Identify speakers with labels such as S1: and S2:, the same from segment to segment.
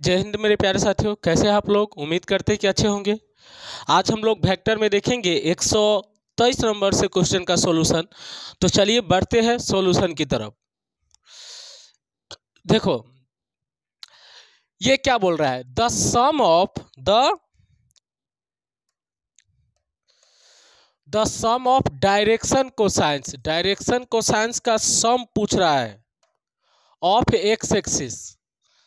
S1: जय हिंद मेरे प्यारे साथियों, कैसे हैं आप लोग। उम्मीद करते हैं कि अच्छे होंगे। आज हम लोग वेक्टर में देखेंगे 123 नंबर से क्वेश्चन का सॉल्यूशन। तो चलिए बढ़ते हैं सॉल्यूशन की तरफ। देखो ये क्या बोल रहा है, the sum of direction cosines का सम पूछ रहा है ऑफ एक्स एक्सिस।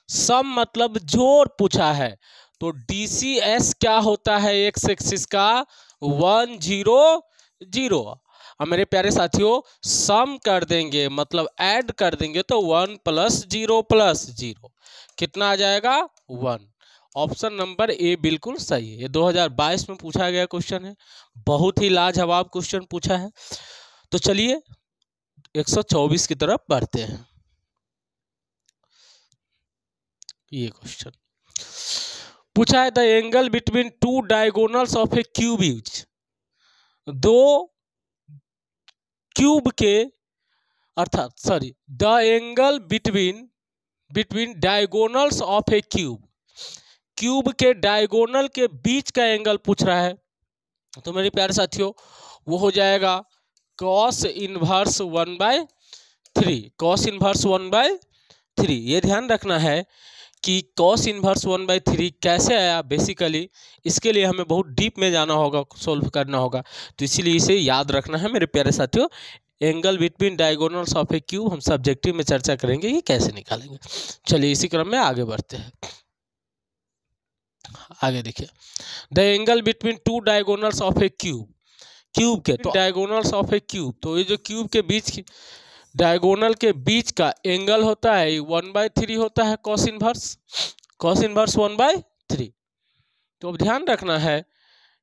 S1: सम मतलब जोड़ पूछा है, तो DCS क्या होता है एक्स एक्सिस का 100। अब मेरे प्यारे साथियों सम कर देंगे मतलब ऐड कर देंगे तो 1 + 0 + 0 कितना आ जाएगा 1। ऑप्शन नंबर ए बिल्कुल सही है। ये 2022 में पूछा गया क्वेश्चन है, बहुत ही लाजवाब क्वेश्चन पूछा है। तो चलिए 124 की तरफ बढ़ते हैं। ये क्वेश्चन पूछा है, the angle between two diagonals of A cube is. दो क्यूब के अर्थात sorry the angle between diagonals of A cube के डायगोनल के बीच का एंगल पूछ रहा है। तो मेरे प्यारे साथियों वो हो जाएगा cos इनवर्स 1/3। cos इनवर्स 1/3 ये ध्यान रखना है कि cos इनवर्स 1/3 कैसे आया। बेसिकली इसके लिए हमें बहुत डीप में जाना होगा, सोल्व करना होगा, तो इसीलिए इसे याद रखना है मेरे प्यारे साथियों। Angle between diagonals of A cube हम सब्जेक्टिव में चर्चा करेंगे कि कैसे निकालेंगे। चलिए इसी क्रम में आगे बढ़ते हैं। आगे देखिए, the angle between two diagonals of A cube के तो डायगोनल्स ऑफ ए क्यूब, तो ये जो क्यूब के बीच की डायगोनल के बीच का एंगल होता है 1/3 होता है cos इनवर्स 1/3। तो अब ध्यान रखना है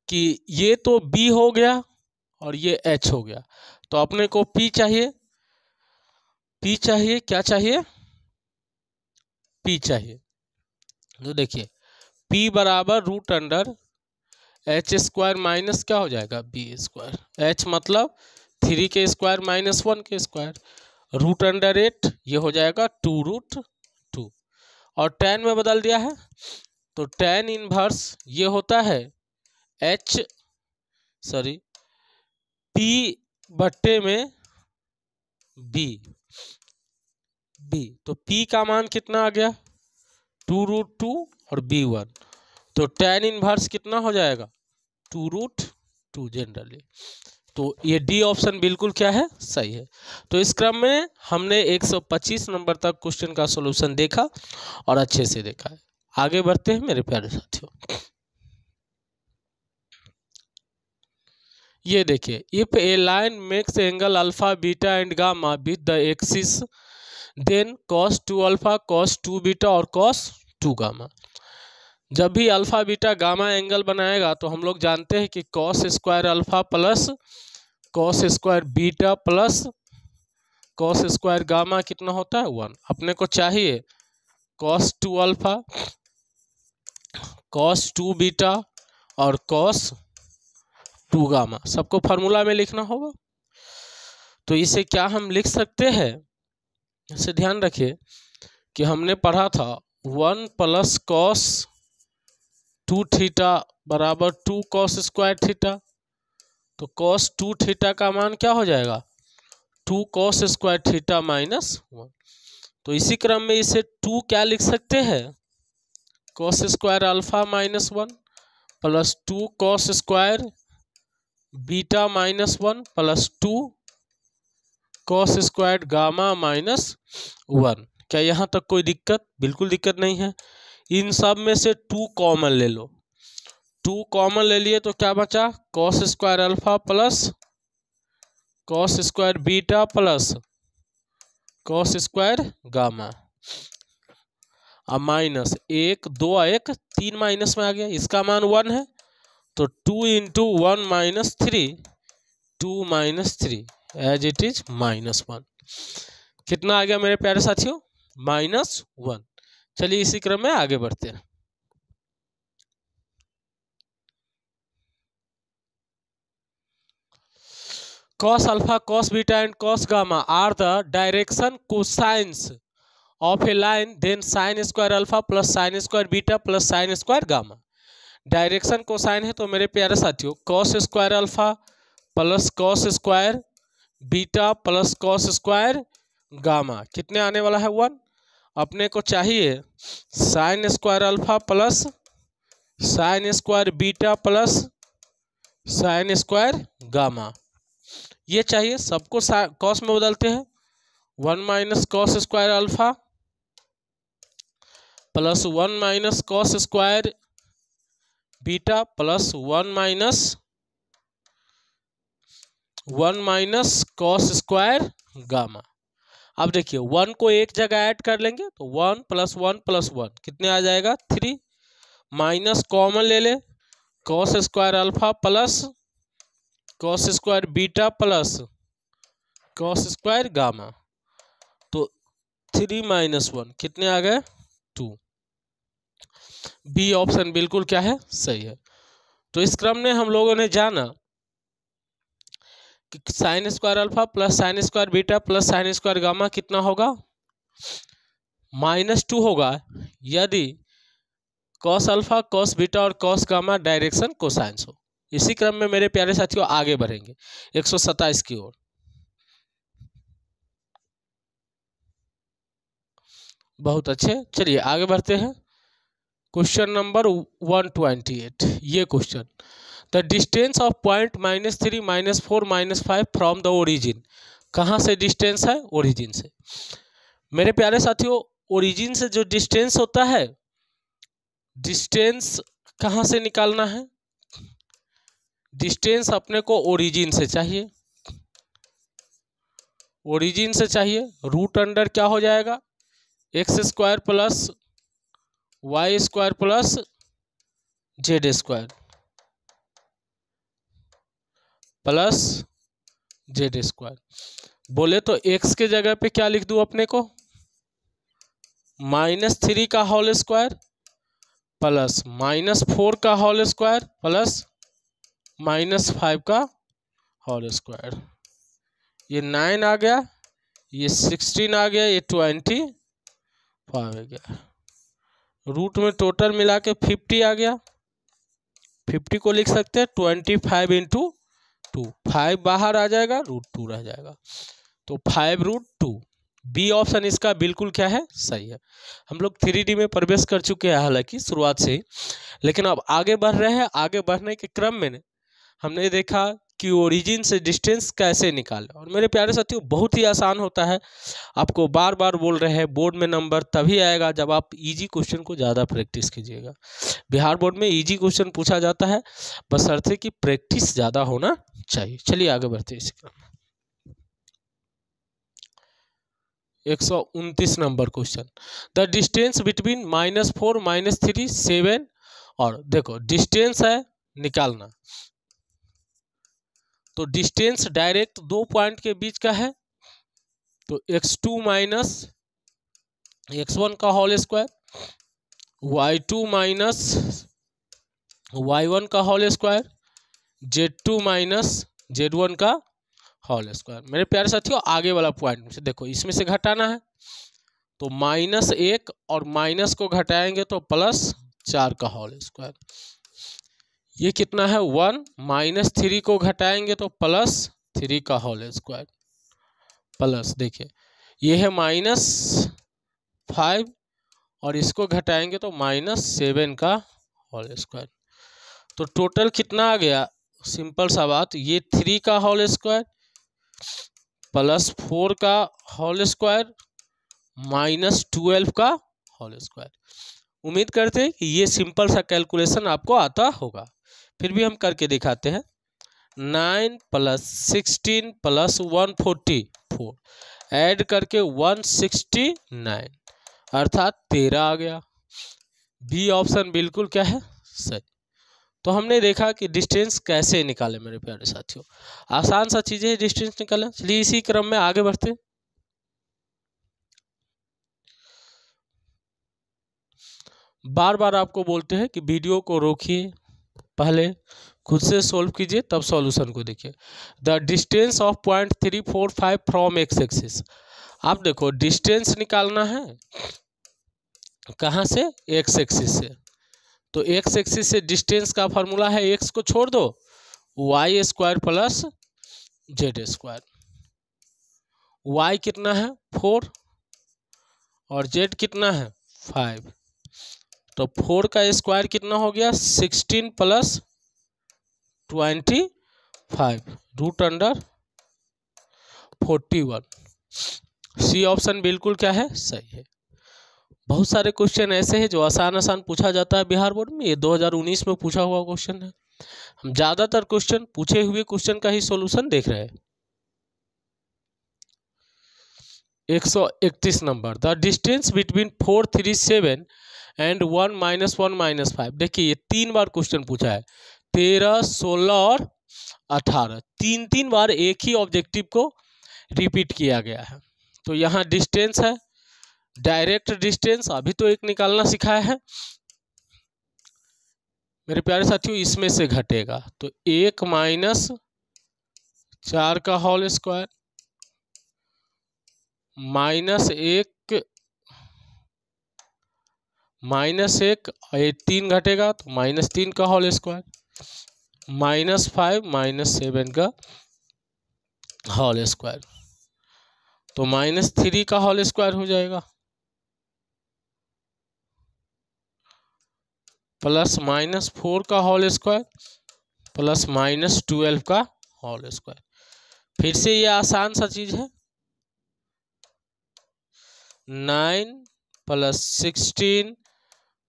S1: कि ये तो B हो गया और ये H हो गया, तो अपने को P चाहिए। क्या चाहिए? P चाहिए। तो देखिए P बराबर √H² माइनस क्या हो जाएगा B²। H मतलब 3 के स्क्वायर माइनस 1 के स्क्वायर, √8 ये हो जाएगा 2√2 और tan में बदल दिया है तो tan इनवर्स ये होता है P बट्टे में B। तो P का मान कितना आ गया 2√2 और B1, तो tan इनवर्स कितना हो जाएगा 2√2 जनरली। तो ये डी ऑप्शन बिल्कुल क्या है सही है। तो इस क्रम में हमने 125 नंबर तक क्वेश्चन का सॉल्यूशन देखा और अच्छे से देखा है। आगे बढ़ते हैं मेरे प्यारे साथियों। ये देखिए, if a line makes angle alpha beta and gamma with the axis then cos 2 alpha cos 2 beta और cos 2 गामा। जब भी अल्फा बीटा गामा एंगल बनाएगा तो हम लोग जानते हैं कि cos² alpha plus cos² beta plus cos² gamma कितना होता है 1। अपने को चाहिए cos 2 अल्फा cos 2 बीटा और cos 2 गामा, सबको फार्मूला में लिखना होगा। तो इसे क्या हम लिख सकते हैं, इसे ध्यान रखिए कि हमने पढ़ा था 1 + cos 2 थीटा बराबर 2 cos² थीटा। तो cos 2 थीटा का मान क्या हो जाएगा 2 cos² थीटा -1। तो इसी क्रम में इसे 2 क्या लिख सकते हैं cos² alpha -1 plus 2 cos² beta -1 plus 2 cos² gamma -1। क्या यहाँ तक कोई दिक्कत? बिल्कुल दिक्कत नहीं है। इन सब में से 2 कॉमन ले लो। 2 कॉमन ले लिए तो क्या बचा cos² alpha plus cos² beta plus cos² gamma. अब माइनस 1 2 1 3 माइनस में आ गया, इसका मान 1 है तो 2 × 1 - 3 2 - 3 एज इट इज -1। कितना आ गया मेरे प्यारे साथियों -1। चलिए इसी क्रम में आगे बढ़ते हैं। cos alpha cos beta and cos gamma are the direction cosines of a line then sine square alpha plus sine square beta plus sine square gamma. Direction cosine है तो मेरे प्यारे साथियों cos square alpha plus cos square beta plus cos square gamma कितने आने वाला है 1। अपने को चाहिए sine square alpha plus sine square beta plus sine square gamma, ये चाहिए। सबको कॉस में बदलते हैं 1 minus cos square alpha plus 1 minus cos square beta plus 1 minus cos square gamma. अब देखिए 1 को एक जगह ऐड कर लेंगे तो 1 प्लस 1 कितने आ जाएगा 3, माइनस कॉमन ले ले cos square alpha plus cos square beta plus cos square gamma, तो 3 माइनस 1 कितने आ गए 2। बी ऑप्शन बिल्कुल क्या है सही है। तो इस क्रम में हम लोगों ने जाना कि sign square alpha plus sine square beta plus sine square gamma कितना होगा -2 होगा यदि कॉस अल्फा कॉस बीटा और कॉस गामा डायरेक्शन कोसाइंस हो। इसी क्रम में मेरे प्यारे साथियों आगे बढ़ेंगे 127 की ओर। बहुत अच्छे, चलिए आगे बढ़ते हैं। क्वेश्चन नंबर 128, ये question the distance of point -3 -4 -5 from the origin. कहाँ से डिस्टेंस है ओरिजिन से। मेरे प्यारे साथियों ओरिजिन से जो डिस्टेंस होता है, डिस्टेंस कहाँ से निकालना है, डिस्टेंस अपने को ओरिजिन से चाहिए, ओरिजिन से चाहिए। रूट अंडर क्या हो जाएगा X square plus Y square plus Z square plus Z square. बोले तो x के जगह पे क्या लिख दूं अपने को -3 का होल स्क्वायर प्लस -4 का होल स्क्वायर प्लस -5 का होल स्क्वायर। ये 9 आ गया, ये 16 आ गया, ये 25 आ गया। रूट में टोटल मिला के 50 आ गया। 50 को लिख सकते हैं 25 × 2, 5 बाहर आ जाएगा, √2 रह जाएगा, तो 5√2। बी ऑप्शन इसका बिल्कुल क्या है सही है। हम लोग 3D में प्रवेश कर चुके हैं हालांकि शुरुआत से ही, लेकिन अब आगे बढ़ रहे हैं। आगे बढ़ने के क्रम में हमने देखा कि ओरिजिन से डिस्टेंस कैसे निकालें, और मेरे प्यारे साथियों बहुत ही आसान होता है। आपको बार बार बोल रहे हैं बोर्ड में नंबर तभी आएगा जब आप इजी क्वेश्चन को ज़्यादा प्रैक्टिस कीजिएगा। बिहार बोर्ड में इजी क्वेश्चन पूछा जाता है बशर्ते कि प्रैक्टिस ज़्यादा होना चाहिए। चलिए आगे बढ़ते हैं इसी क्रम में। 129 number question the distance between -4 -3 7। और देखो डिस्टेंस है निकालना, तो डिस्टेंस डायरेक्ट 2 पॉइंट के बीच का है, तो x2 माइनस x1 का whole square, y2 minus y1 का whole square, z2 minus z1 का होल स्क्वायर। मेरे प्यारे साथियों आगे वाला पॉइंट में से देखो, इसमें से घटाना है तो -1 और माइनस को घटाएंगे तो +4 का होल स्क्वायर। ये कितना है 1, -3 को घटाएंगे तो +3 का होल स्क्वायर प्लस, देखिए ये है -5 और इसको घटाएंगे तो -7 का होल स्क्वायर। तो टोटल कितना आ गया, सिंपल सा बात, ये 3 का होल स्क्वायर +4 का होल स्क्वायर -12 का होल स्क्वायर। उम्मीद करते हैं कि ये सिंपल सा कैलकुलेशन आपको आता होगा, फिर भी हम करके दिखाते हैं। 9 + 16 + 144 ऐड करके 169 अर्थात 13 आ गया। बी ऑप्शन बिल्कुल क्या है सही। तो हमने देखा कि डिस्टेंस कैसे निकाले मेरे प्यारे साथियों, आसान सा चीज़ें है डिस्टेंस निकालें। चलिए इसी क्रम में आगे बढ़ते। बार बार आपको बोलते हैं कि वीडियो को रोकिए, पहले खुद से सोल्व कीजिए तब सॉल्यूशन को देखिए। The distance of point 3 4 5 from x axis. आप देखो डिस्टेंस निकालना है कहाँ से, एक्स एक्सिस से। तो एक्स एक्सिस से डिस्टेंस का फॉर्मूला है, एक्स को छोड़ दो, Y square plus Z square. Y कितना है 4 और जेड कितना है 5, तो 4 का स्क्वायर कितना हो गया 16 plus 25 root under 41। C option बिल्कुल क्या है, सही है। बहुत सारे क्वेश्चन ऐसे हैं जो आसान पूछा जाता है बिहार बोर्ड में, ये 2019 में पूछा हुआ क्वेश्चन है। हम ज़्यादातर क्वेश्चन पूछे हुए क्वेश्चन का ही सॉल्यूशन देख रहे हैं। 131 number, the distance between 437 and 1 - 1 - 5। देखिए ये 3 बार क्वेश्चन पूछा है, 13, 16 और 18, 3 बार एक ही ऑब्जेक्टिव को रिपीट किया गया है। तो यहाँ डिस्टेंस है, डायरेक्ट डिस्टेंस अभी तो एक निकालना सिखाया है मेरे प्यारे साथियों, इसमें से घटेगा तो 1 - 4 का होल स्क्वायर -1 -1 घटेगा तो -3 का होल स्क्वायर -5 - 7 का होल स्क्वायर, तो -3 का होल स्क्वायर हो जाएगा प्लस -4 का होल स्क्वायर प्लस -12 का होल स्क्वायर। फिर से ये आसान सा चीज है, 9 + 16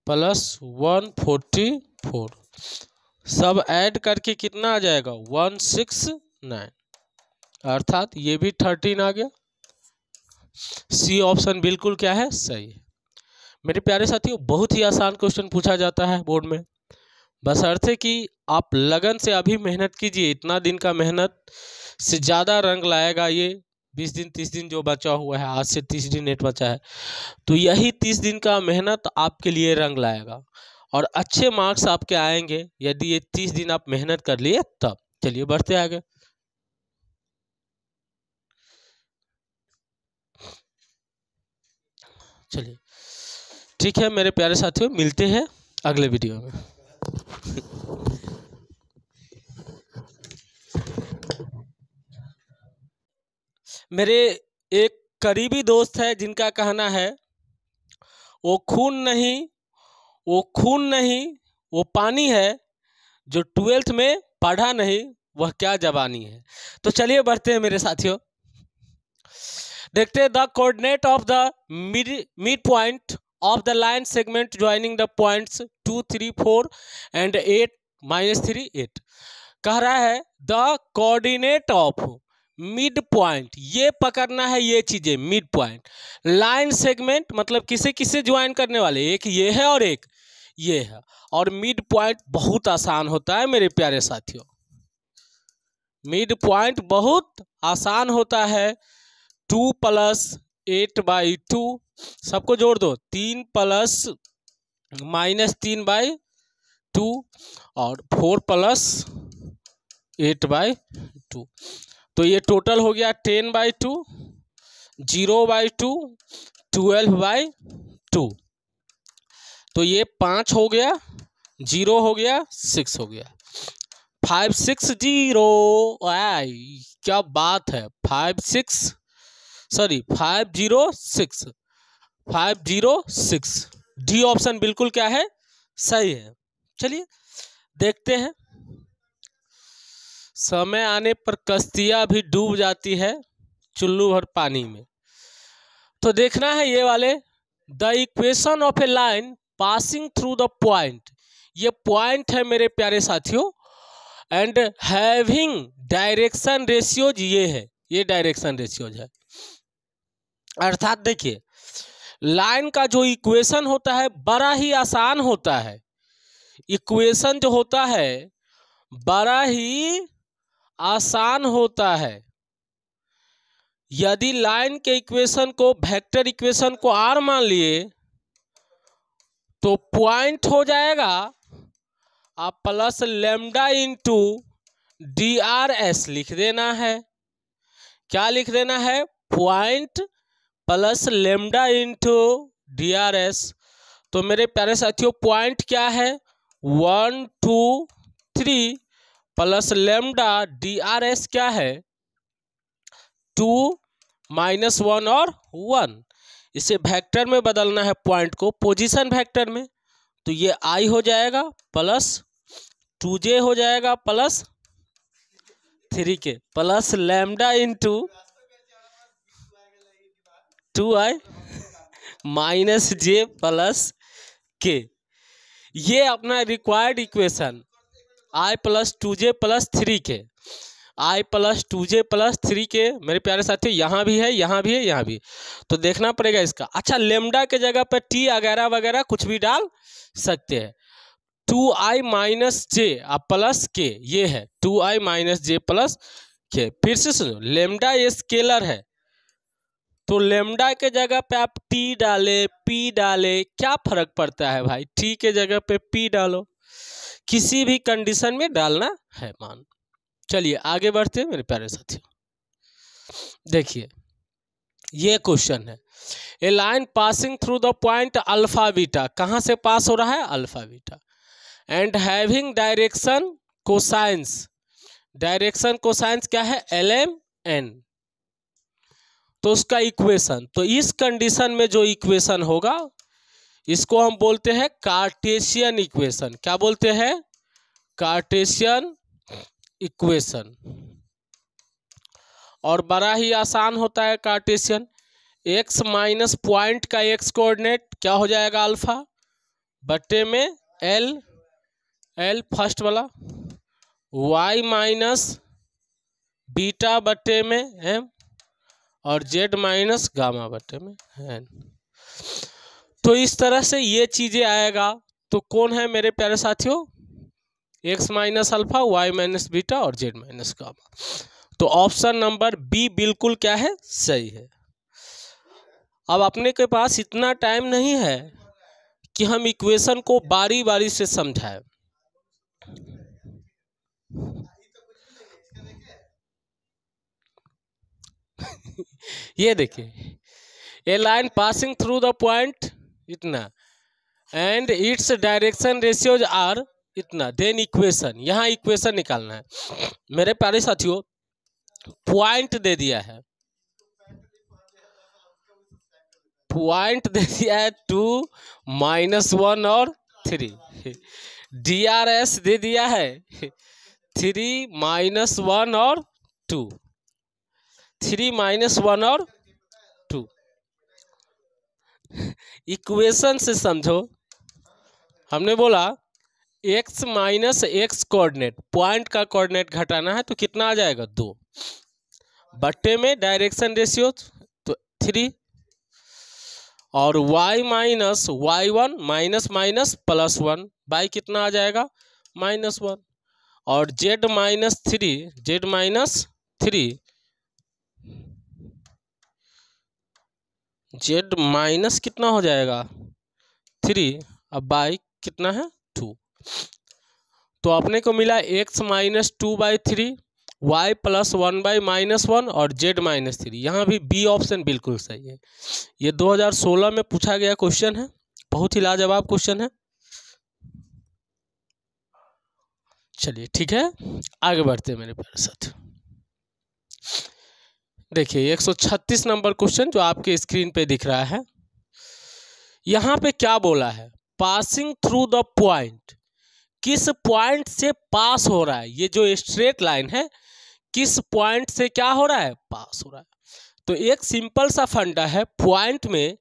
S1: + 144 सब ऐड करके कितना आ जाएगा 169, अर्थात ये भी 13 आ गया। सी ऑप्शन बिल्कुल क्या है, सही है। मेरे प्यारे साथियों बहुत ही आसान क्वेश्चन पूछा जाता है बोर्ड में, बस अर्थ है कि आप लगन से अभी मेहनत कीजिए। इतना दिन का मेहनत से ज़्यादा रंग लाएगा ये 20 दिन 30 दिन जो बचा हुआ है, आज से 30 दिन नेट बचा है, तो यही 30 दिन का मेहनत आपके लिए रंग लाएगा और अच्छे मार्क्स आपके आएंगे यदि ये 30 दिन आप मेहनत कर लिए तब। चलिए बढ़ते आगे। चलिए ठीक है मेरे प्यारे साथियों, मिलते हैं अगले वीडियो में। मेरे एक करीबी दोस्त है जिनका कहना है वो खून नहीं वो पानी है, जो 12th में पढ़ा नहीं वह क्या जवानी है। तो चलिए बढ़ते हैं मेरे साथियों, देखते हैं the coordinate of the mid point of the line segment joining the points 2, 3, 4 and 8 - 3, 8। कह रहा है the coordinate of mid point, ये पकड़ना है ये चीजें, मिड पॉइंट लाइन सेगमेंट मतलब किसे किसे ज्वाइन करने वाले, एक ये है और एक ये है, और मिड पॉइंट बहुत आसान होता है मेरे प्यारे साथियों, मिड पॉइंट बहुत आसान होता है। 2 + 8/2 सबको जोड़ दो, 3 + -3/2 और 4 + 8/2, तो ये टोटल हो गया 10/2, 0/2, 12/2, तो ये 5 हो गया, 0 हो गया, 6 हो गया, 560। क्या बात है, 506 डी ऑप्शन बिल्कुल क्या है, सही है। चलिए देखते हैं, समय आने पर कश्तियां भी डूब जाती है चुल्लू भर पानी में। तो देखना है ये वाले, the equation of a line passing through the point, ये पॉइंट है मेरे प्यारे साथियों, एंड हैविंग डायरेक्शन रेशियोज, ये है, ये डायरेक्शन रेशियोज है। अर्थात देखिए लाइन का जो इक्वेशन होता है बड़ा ही आसान होता है, इक्वेशन जो होता है बड़ा ही आसान होता है। यदि लाइन के इक्वेशन को, वेक्टर इक्वेशन को r मान लिए तो पॉइंट हो जाएगा आप प्लस लैम्डा इंटू DRS लिख देना है। क्या लिख देना है, point plus lambda into DRS। तो मेरे प्यारे साथियों पॉइंट क्या है 1 2 3 प्लस लेमडा DRS क्या है 2 -1 और 1। इसे वेक्टर में बदलना है पॉइंट को पोजीशन वेक्टर में, तो ये I हो जाएगा प्लस 2J हो जाएगा plus 3K plus lambda into 2I minus J plus K। ये अपना required equation I plus 2J plus 3K, I plus 2J plus 3K मेरे प्यारे साथी यहाँ भी है, यहाँ भी है, यहाँ भी, तो देखना पड़ेगा इसका। अच्छा लेमडा के जगह पर T वगैरह वगैरह कुछ भी डाल सकते हैं। 2I minus J plus K ये है 2I minus J plus K। फिर से सुनो, लेमडा ये स्केलर है, तो लेमडा के जगह पे आप T डाले P डाले क्या फर्क पड़ता है भाई, T के जगह पे P डालो, किसी भी कंडीशन में डालना है मान। चलिए आगे बढ़ते हैं मेरे प्यारे साथियों। देखिए ये क्वेश्चन है, a line passing through the point alpha beta, कहाँ से पास हो रहा है alpha beta, and having direction cosines, direction cosines क्या है LMN, तो उसका इक्वेशन, तो इस कंडीशन में जो इक्वेशन होगा इसको हम बोलते हैं कार्टेशियन इक्वेशन। क्या बोलते हैं कार्टेशियन इक्वेशन, और बड़ा ही आसान होता है कार्टेशियन। x माइनस पॉइंट का x कोऑर्डिनेट क्या हो जाएगा अल्फा बट्टे में L फर्स्ट वाला, y माइनस बीटा बट्टे में m, और z माइनस गामा बट्टे में n। तो इस तरह से ये चीजें आएगा। तो कौन है मेरे प्यारे साथियों x minus alpha, y minus beta और z माइनस गामा। तो ऑप्शन नंबर बी बिल्कुल क्या है सही है। अब अपने के पास इतना टाइम नहीं है कि हम इक्वेशन को बारी बारी से समझाएं। ये देखिए, a line passing through the point इतना and its direction ratios are इतना, देन इक्वेशन, यहाँ इक्वेशन निकालना है मेरे प्यारे साथियों। पॉइंट दे दिया है, पॉइंट दे दिया है 2 -1 और 3, DRS दे दिया है 3 -1 और 2, 3 -1 और 2। इक्वेशन से समझो, हमने बोला x minus x coordinate, point का कोऑर्डिनेट घटाना है तो कितना आ जाएगा 2 बट्टे में डायरेक्शन रेशियो तो 3, और y minus y1 minus minus plus 1 by कितना आ जाएगा -1, और z माइनस 3 z माइनस कितना हो जाएगा 3, अब बाई कितना है 2। तो अपने को मिला x माइनस 2/3, y प्लस 1/-1 और z माइनस 3। यहाँ भी बी ऑप्शन बिल्कुल सही है। ये 2016 में पूछा गया क्वेश्चन है, बहुत ही लाजवाब क्वेश्चन है। चलिए ठीक है आगे बढ़ते हैं मेरे प्यारे साथ। देखिए 136 नंबर क्वेश्चन जो आपके स्क्रीन पे दिख रहा है, यहाँ पे क्या बोला है पासिंग थ्रू द पॉइंट, किस पॉइंट से पास हो रहा है, ये जो स्ट्रेट लाइन है किस पॉइंट से क्या हो रहा है पास हो रहा है। तो एक सिंपल सा फंडा है, पॉइंट में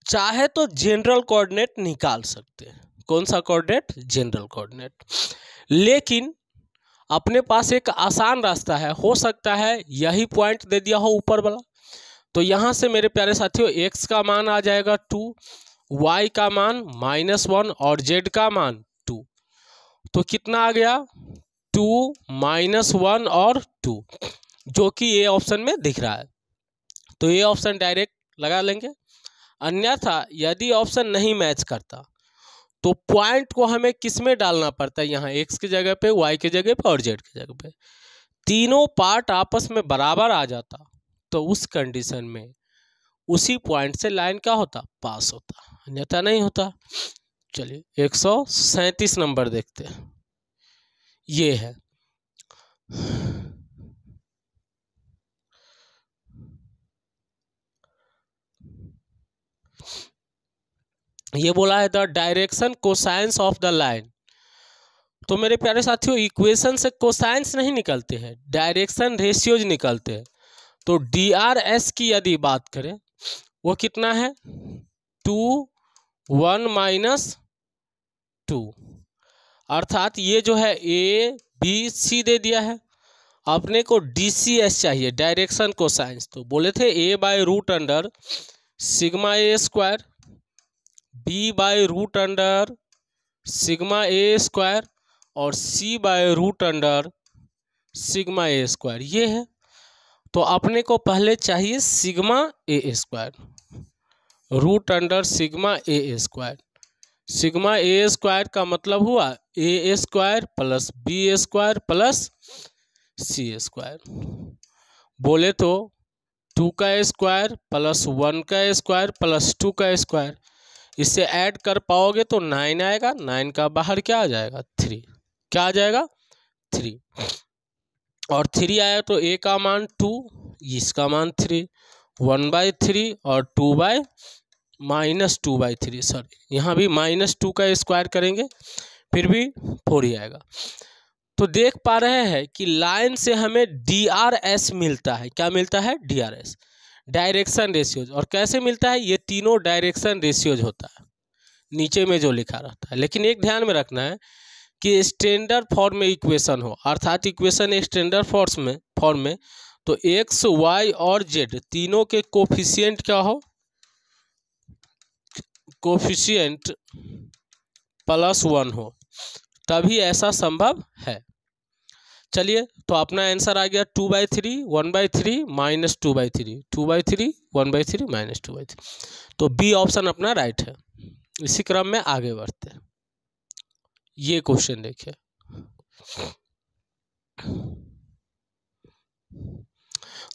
S1: चाहे तो जनरल कोऑर्डिनेट निकाल सकते हैं। कौन सा कोऑर्डिनेट जनरल कोऑर्डिनेट, लेकिन अपने पास एक आसान रास्ता है, हो सकता है यही पॉइंट दे दिया हो ऊपर वाला, तो यहाँ से मेरे प्यारे साथियों x का मान आ जाएगा 2, y का मान -1 और z का मान 2, तो कितना आ गया 2 -1 और 2, जो कि ये ऑप्शन में दिख रहा है। तो ये ऑप्शन डायरेक्ट लगा लेंगे, अन्यथा यदि ऑप्शन नहीं मैच करता तो पॉइंट को हमें किस में डालना पड़ता है, यहाँ x की जगह पे, y की जगह पे और z की जगह पे, तीनों पार्ट आपस में बराबर आ जाता तो उस कंडीशन में उसी पॉइंट से लाइन क्या होता, पास होता, अन्यथा नहीं होता। चलिए 137 नंबर देखते हैं। ये है ये बोला है the direction cosines of the line. तो मेरे प्यारे साथियों इक्वेशन से कोसाइंस नहीं निकलते हैं, डायरेक्शन रेशियोज निकलते हैं। तो DRS की यदि बात करें वो कितना है 2 1 - 2, अर्थात ये जो है ABC दे दिया है, अपने को DCS चाहिए डायरेक्शन कोसाइंस। तो बोले थे A/√अंडर सिग्मा A² B/√अंडर सिग्मा A² और C/√अंडर सिग्मा A²। ये है, तो अपने को पहले चाहिए sigma A², √under sigma A²। Sigma A² का मतलब हुआ A² plus B² plus C²। बोले तो 2 का स्क्वायर प्लस 1 का स्क्वायर प्लस 2 का स्क्वायर, इससे ऐड कर पाओगे तो 9 आएगा, 9 का बाहर क्या आ जाएगा 3, क्या आ जाएगा 3, और 3 आया तो A का मान 2, इसका मान 3, 1/3 और 2/-2/3, सॉरी यहाँ भी -2 का स्क्वायर करेंगे फिर भी 4 ही आएगा। तो देख पा रहे हैं कि लाइन से हमें DRS मिलता है। क्या मिलता है DRS, डायरेक्शन रेशियोज। और कैसे मिलता है, ये तीनों डायरेक्शन रेशियोज होता है नीचे में जो लिखा रहता है। लेकिन एक ध्यान में रखना है कि स्टैंडर्ड फॉर्म में इक्वेशन हो, अर्थात इक्वेशन स्टैंडर्ड फॉर्म में तो X, Y और Z तीनों के कोफिशिएंट क्या हो, कोफिशिएंट +1 हो, तभी ऐसा संभव है। चलिए तो अपना आंसर आ गया 2/3 1/3 -2/3 2/3 1/3 -2/3। तो बी ऑप्शन अपना राइट है। इसी क्रम में आगे बढ़ते हैं। ये क्वेश्चन देखिए,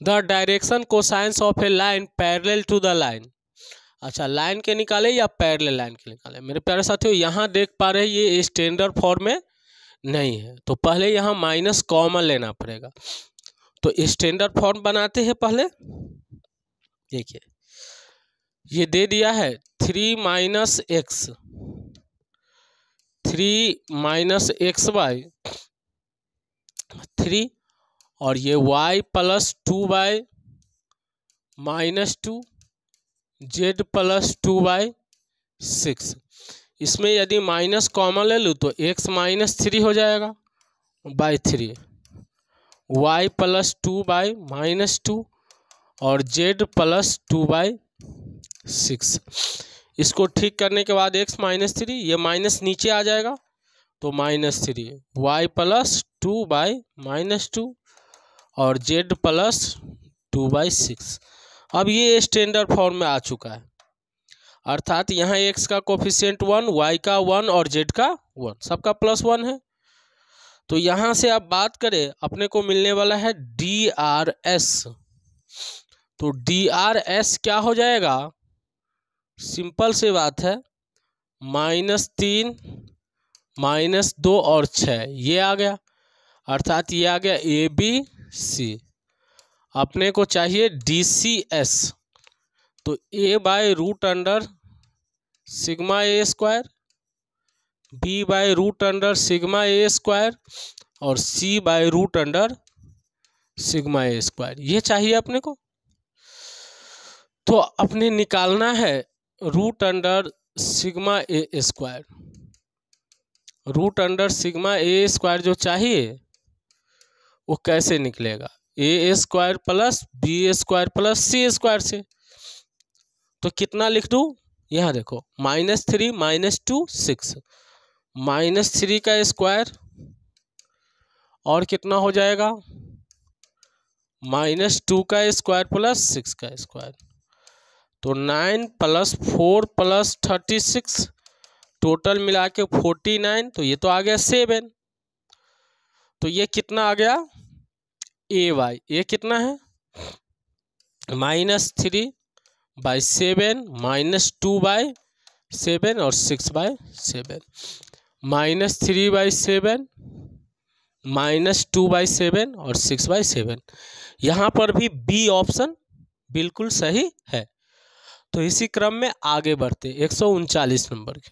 S1: the direction cosines of a line parallel to the line. अच्छा, लाइन के निकाले या पैरेलल लाइन के निकाले। मेरे प्यारे साथियों यहाँ देख पा रहे हैं ये स्टैंडर्ड फॉर्म में नहीं है, तो पहले यहाँ माइनस कॉमन लेना पड़ेगा। तो स्टैंडर्ड फॉर्म बनाते हैं पहले। देखिए ये दे दिया है 3 - x 3 और ये y + 2/-2 z + 2/6। इसमें यदि माइनस कॉमन ले लूँ तो x -3 हो जाएगा /3, y + 2/-2 और z + 2/6। इसको ठीक करने के बाद x -3, ये माइनस नीचे आ जाएगा तो -3, y + 2/-2 और z + 2/6। अब ये स्टैंडर्ड फॉर्म में आ चुका है, अर्थात यहाँ x का कोफिशिएंट 1, y का 1 और z का 1, सबका +1 है। तो यहाँ से आप बात करें अपने को मिलने वाला है DRS। तो DRS क्या हो जाएगा, सिंपल सी बात है, -3 -2 और 6 ये आ गया, अर्थात ये आ गया ABC। अपने को चाहिए DCS। तो A/√अंडर सिग्मा A², B/√अंडर सिग्मा A² और C/√अंडर सिग्मा A², ये चाहिए अपने को। तो अपने निकालना है √under sigma A²। √Under sigma A² जो चाहिए वो कैसे निकलेगा, A² + B² + C² से। तो कितना लिख दूँ, यहाँ देखो -3 - 2 6, -3 का स्क्वायर और कितना हो जाएगा -2 का स्क्वायर प्लस 6 का स्क्वायर। तो 9 + 4 + 36 टोटल मिला के 49। तो ये तो आ गया 7। तो ये कितना आ गया AY, ये कितना है -3 बाई 7, -2/7 और 6/7, -3/7, -2/7 और 6/7। यहाँ पर भी बी ऑप्शन बिल्कुल सही है। तो इसी क्रम में आगे बढ़ते 139 नंबर के।